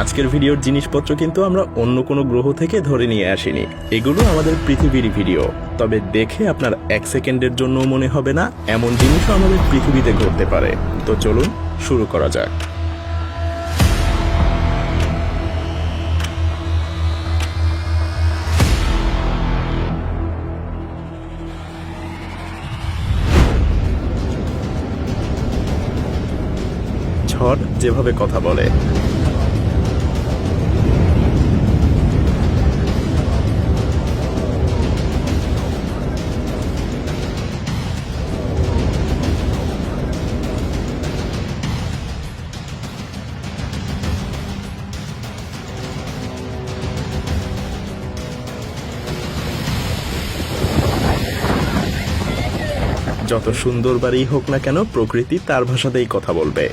আজকের ভিডিওর জিনিসপত্র কিন্তু আমরা অন্য কোনো গ্রহ থেকে ধরে নিয়ে আসিনি, এগুলো আমাদের পৃথিবীর ভিডিও। তবে দেখে আপনার 1 সেকেন্ডের জন্য মনে হবে না এমন জিনিসও আমাদের পৃথিবীতে ঘটতে পারে। তো চলুন শুরু করা যাক। ঝড় যেভাবে কথা বলে, যত সুন্দর বাড়ি হোক না কেন প্রকৃতি তার ভাষাতেই কথা বলবে।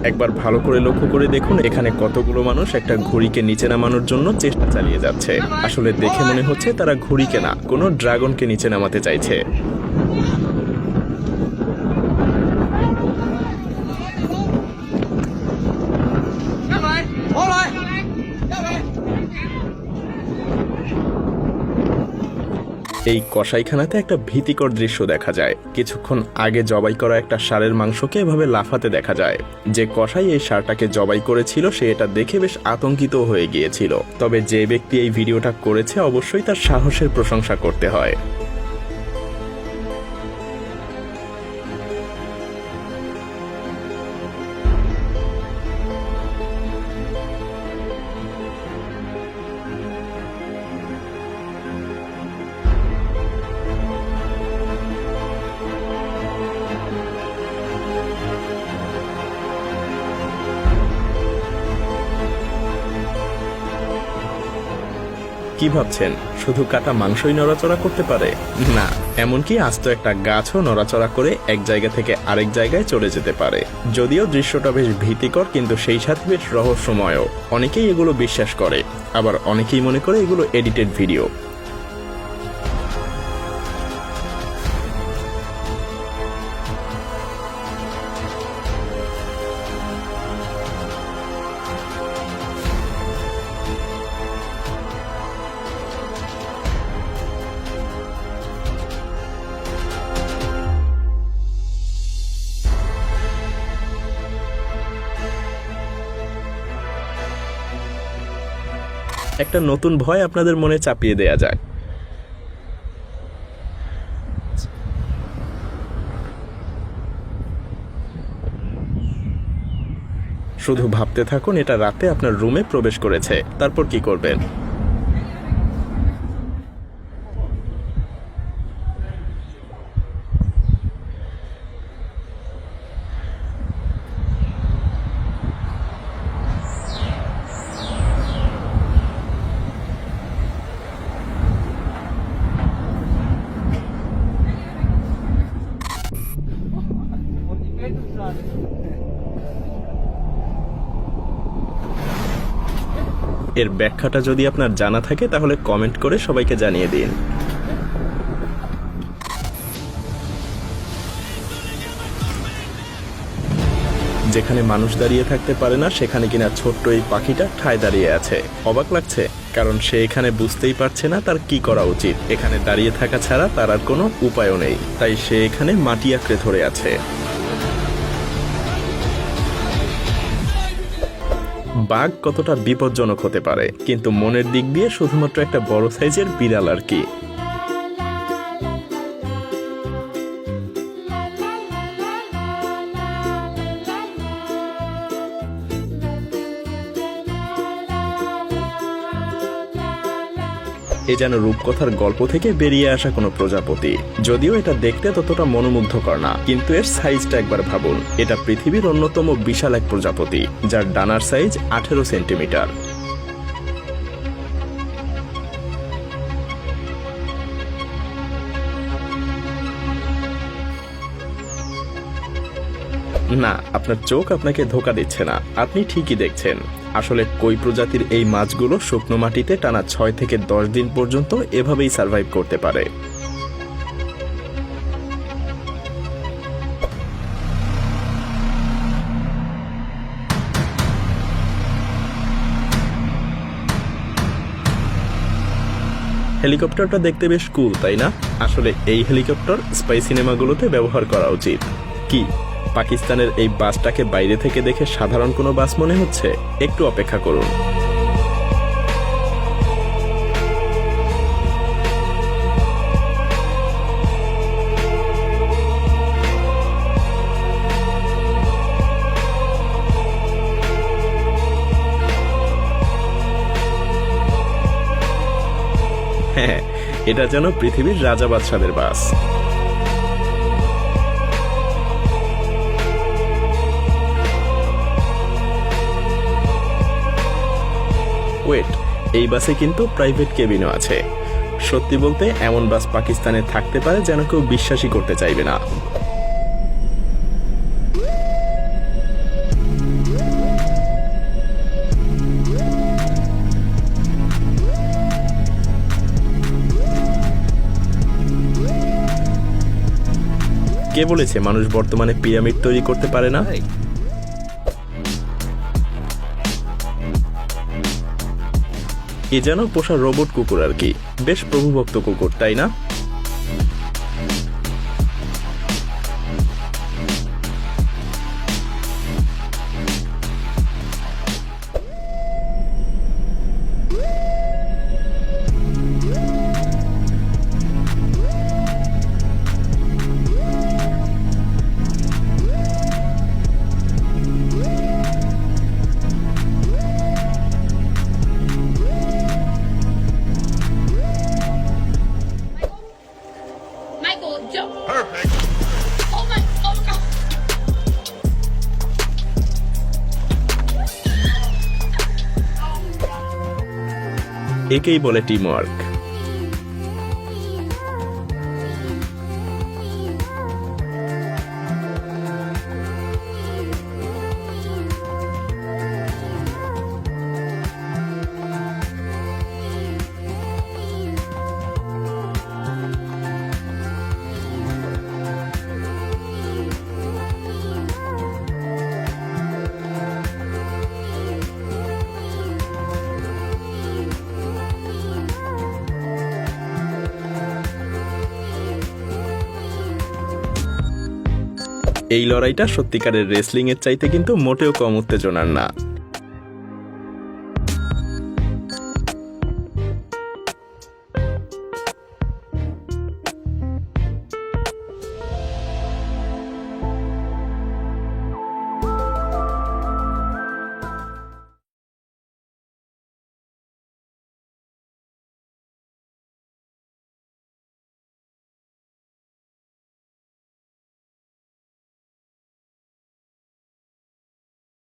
একবার ভালো করে লক্ষ্য করে দেখুন, এখানে কতগুলো মানুষ একটা ঘুড়িকে নিচে নামানোর জন্য চেষ্টা চালিয়ে যাচ্ছে। আসলে দেখে মনে হচ্ছে তারা ঘুড়িকে না, কোনো ড্রাগনকে নিচে নামাতে চাইছে। এই কসাইখানাতে একটা ভীতিকর দৃশ্য দেখা যায়। কিছুক্ষণ আগে জবাই করা একটা ষাঁড়ের মাংসকে এভাবে লাফাতে দেখা যায়। যে কসাই এই ষাঁড়টাকে জবাই করেছিল সে এটা দেখে বেশ আতঙ্কিত হয়ে গিয়েছিল। তবে যে ব্যক্তি এই ভিডিওটা করেছে অবশ্যই তার সাহসের প্রশংসা করতে হয়। কি ভাবছেন শুধু কাটা মাংসই নড়াচড়া করতে পারে? না, এমনকি আস্ত একটা গাছও নড়াচড়া করে এক জায়গা থেকে আরেক জায়গায় চলে যেতে পারে। যদিও দৃশ্যটা বেশ ভীতিকর, কিন্তু সেই সাথে বেশ রহস্যময়ও। অনেকেই এগুলো বিশ্বাস করে, আবার অনেকেই মনে করে এগুলো এডিটেড ভিডিও। একটা নতুন ভয় আপনাদের মনে চাপিয়ে দেয়া যায়। শুধু ভাবতে থাকুন এটা রাতে আপনার রুমে প্রবেশ করেছে, তারপর কি করবেন? এর ব্যাখ্যাটা যদি আপনার জানা থাকে তাহলে কমেন্ট করে সবাইকে জানিয়ে দিন। যেখানে মানুষ দাঁড়িয়ে থাকতে পারে না সেখানে কিনা ছোট্ট এই পাখিটা ঠায় দাঁড়িয়ে আছে। অবাক লাগছে, কারণ সে এখানে বুঝতেই পারছে না তার কি করা উচিত। এখানে দাঁড়িয়ে থাকা ছাড়া তার আর কোনো উপায়ও নেই, তাই সে এখানে মাটি আঁকড়ে ধরে আছে। বাঘ কতটা বিপজ্জনক হতে পারে, কিন্তু মনের দিক দিয়ে শুধুমাত্র একটা বড় সাইজের বিড়াল আর কি। এ যেন রূপকথার গল্প থেকে বেরিয়ে আসা কোনো প্রজাপতি। যদিও এটা দেখতে ততটা মনোমুগ্ধকর না, কিন্তু এর সাইজটা একবার ভাবুন। এটা পৃথিবীর অন্যতম বিশাল এক প্রজাপতি, যার ডানার সাইজ 18 সেন্টিমিটার। না, আপনার চোখ আপনাকে ধোঁকা দিচ্ছে না, আপনি ঠিকই দেখছেন। আসলে কই প্রজাতির এই মাছগুলো শুকনো মাটিতে টানা 6 থেকে 10 দিন পর্যন্ত এভাবেই সার্ভাইভ করতে পারে। হেলিকপ্টারটা দেখতে বেশ কুল, তাই না? আসলে এই হেলিকপ্টার স্পাই সিনেমাগুলোতে ব্যবহার করা উচিত। কি পাকিস্তানের এই বাসটাকে বাইরে থেকে দেখে সাধারণ কোনো বাস মনে হচ্ছে? একটু অপেক্ষা করুন। হ্যাঁ, এটা যেন পৃথিবীর রাজা বাদশাদের বাস। ওয়েট, এই বাসে কিন্তু প্রাইভেট কেবিনও আছে। সত্যি বলতে এমন বাস পাকিস্তানে থাকতে পারে যেন কেউ বিশ্বাসই করতে চাইবে না। কে বলেছে মানুষ বর্তমানে পিরামিড তৈরি করতে পারে না? এ যেন পোষা রোবট কুকুর আর কি, বেশ প্রভুভক্ত কুকুর, তাই না? Michael, jump. Perfect. Oh my God. একেই বলে টিম ওয়ার্ক। এই লড়াইটা সত্যিকারের রেসলিং এর চাইতে কিন্তু মোটেও কম উত্তেজনার না।